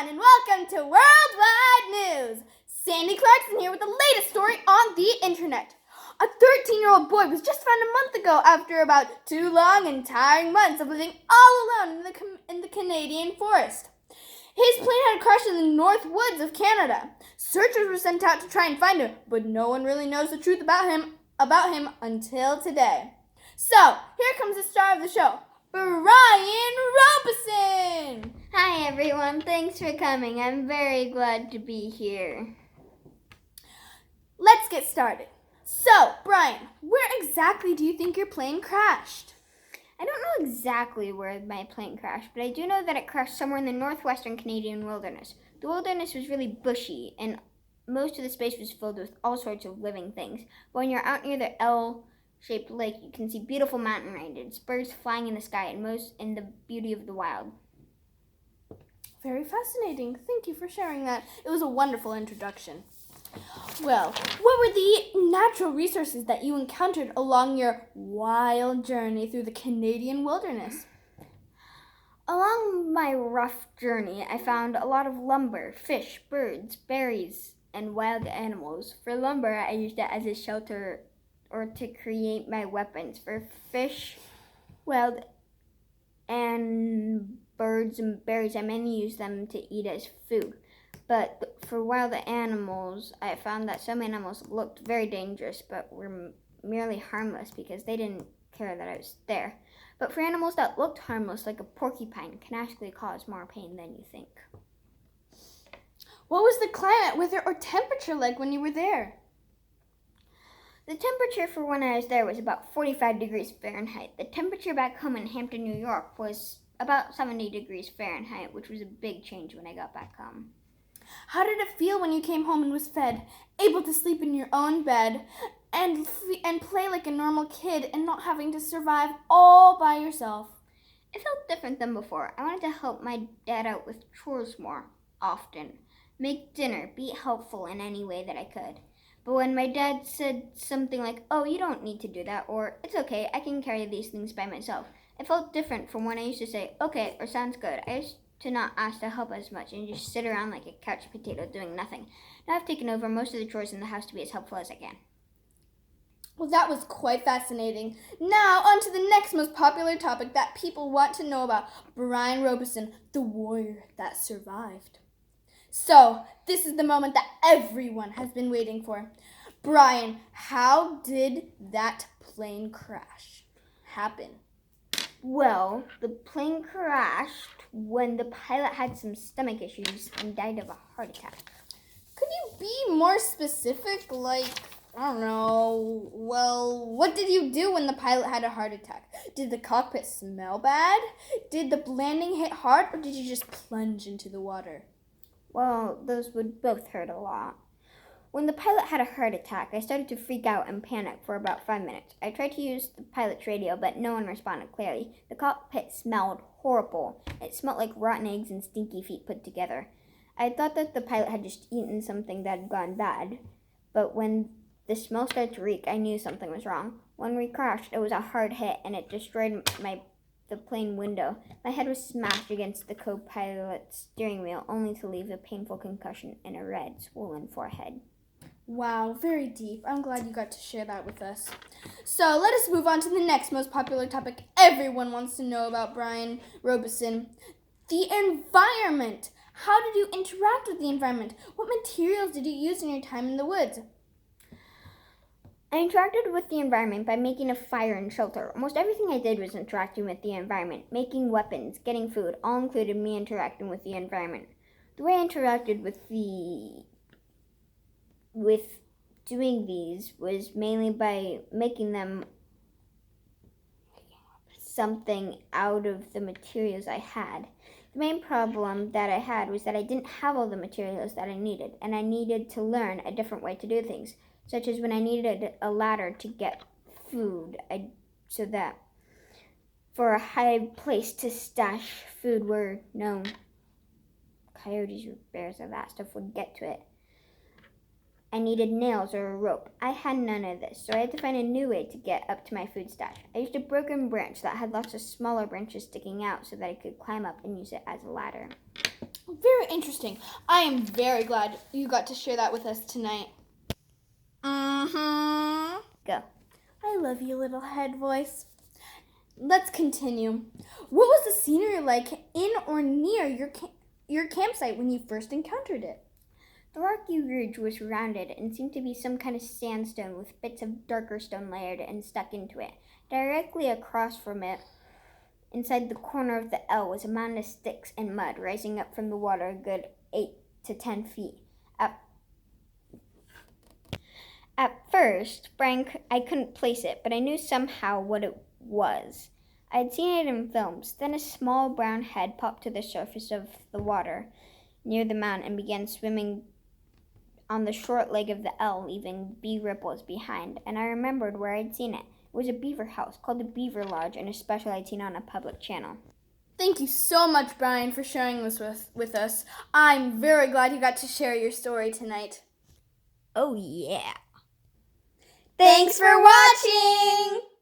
everyone, and welcome to Worldwide News. Sandy Clarkson here with the latest story on the internet. A 13-year-old boy was just found a month ago after about 2 long and tiring months of living all alone in the Canadian forest. His plane had crashed in the north woods of Canada. Searchers were sent out to try and find him, but no one really knows the truth about him until today. So, here comes the star of the show, Brian Robeson! Hi everyone, thanks for coming. I'm very glad to be here. Let's get started. So, Brian, where exactly do you think your plane crashed? I don't know exactly where my plane crashed, but I do know that it crashed somewhere in the northwestern Canadian wilderness. The wilderness was really bushy, and most of the space was filled with all sorts of living things. But when you're out near the L-shaped lake, you can see beautiful mountain ranges, birds flying in the sky, and the beauty of the wild. Very fascinating. Thank you for sharing that. It was a wonderful introduction. Well, what were the natural resources that you encountered along your wild journey through the Canadian wilderness? Along my rough journey, I found a lot of lumber, fish, birds, berries, and wild animals. For lumber, I used it as a shelter or to create my weapons. For fish, wild, and birds and berries, I mainly use them to eat as food. But for wild animals, I found that some animals looked very dangerous but were merely harmless because they didn't care that I was there. But for animals that looked harmless, like a porcupine, can actually cause more pain than you think. What was the climate, weather, or temperature like when you were there? The temperature for when I was there was about 45 degrees Fahrenheit. The temperature back home in Hampton, New York was about 70 degrees Fahrenheit, which was a big change when I got back home. How did it feel when you came home and was fed, able to sleep in your own bed, and play like a normal kid and not having to survive all by yourself? It felt different than before. I wanted to help my dad out with chores more often, make dinner, be helpful in any way that I could. But when my dad said something like, "Oh, you don't need to do that," or "It's okay, I can carry these things by myself," it felt different from when I used to say, "Okay," or "Sounds good." I used to not ask to help as much and just sit around like a couch potato doing nothing. Now I've taken over most of the chores in the house to be as helpful as I can. Well, that was quite fascinating. Now, on to the next most popular topic that people want to know about, Brian Robeson, the warrior that survived. So, this is the moment that everyone has been waiting for. Brian, how did that plane crash happen? Well, the plane crashed when the pilot had some stomach issues and died of a heart attack. Could you be more specific? Like, I don't know. Well, what did you do when the pilot had a heart attack? Did the cockpit smell bad? Did the landing hit hard, or did you just plunge into the water? Well, those would both hurt a lot. When the pilot had a heart attack, I started to freak out and panic for about 5 minutes. I tried to use the pilot's radio, but no one responded clearly. The cockpit smelled horrible. It smelled like rotten eggs and stinky feet put together. I thought that the pilot had just eaten something that had gone bad, but when the smell started to reek, I knew something was wrong. When we crashed, it was a hard hit, and it destroyed the plane window. My head was smashed against the co-pilot's steering wheel, only to leave a painful concussion and a red, swollen forehead. Wow, very deep. I'm glad you got to share that with us. So let us move on to the next most popular topic everyone wants to know about Brian Robeson, the environment. How did you interact with the environment? What materials did you use in your time in the woods? I interacted with the environment by making a fire and shelter. Almost everything I did was interacting with the environment. Making weapons, getting food, all included me interacting with the environment. The way I interacted with doing these was mainly by making them something out of the materials I had. The main problem that I had was that I didn't have all the materials that I needed, and I needed to learn a different way to do things, such as when I needed a ladder to get food, so that for a high place to stash food where no coyotes or bears or that stuff would get to it, I needed nails or a rope. I had none of this, so I had to find a new way to get up to my food stash. I used a broken branch that had lots of smaller branches sticking out so that I could climb up and use it as a ladder. Very interesting. I am very glad you got to share that with us tonight. Go. I love you, little head voice. Let's continue. What was the scenery like in or near your campsite when you first encountered it? The rocky ridge was rounded and seemed to be some kind of sandstone with bits of darker stone layered and stuck into it. Directly across from it, inside the corner of the L, was a mound of sticks and mud rising up from the water a good 8 to 10 feet. At first, I couldn't place it, but I knew somehow what it was. I had seen it in films. Then a small brown head popped to the surface of the water near the mound and began swimming on the short leg of the L, leaving bee ripples behind. And I remembered where I'd seen it. It was a beaver house called the Beaver Lodge, and a special I'd seen on a public channel. Thank you so much, Brian, for sharing this with us. I'm very glad you got to share your story tonight. Oh, yeah. Thanks for watching!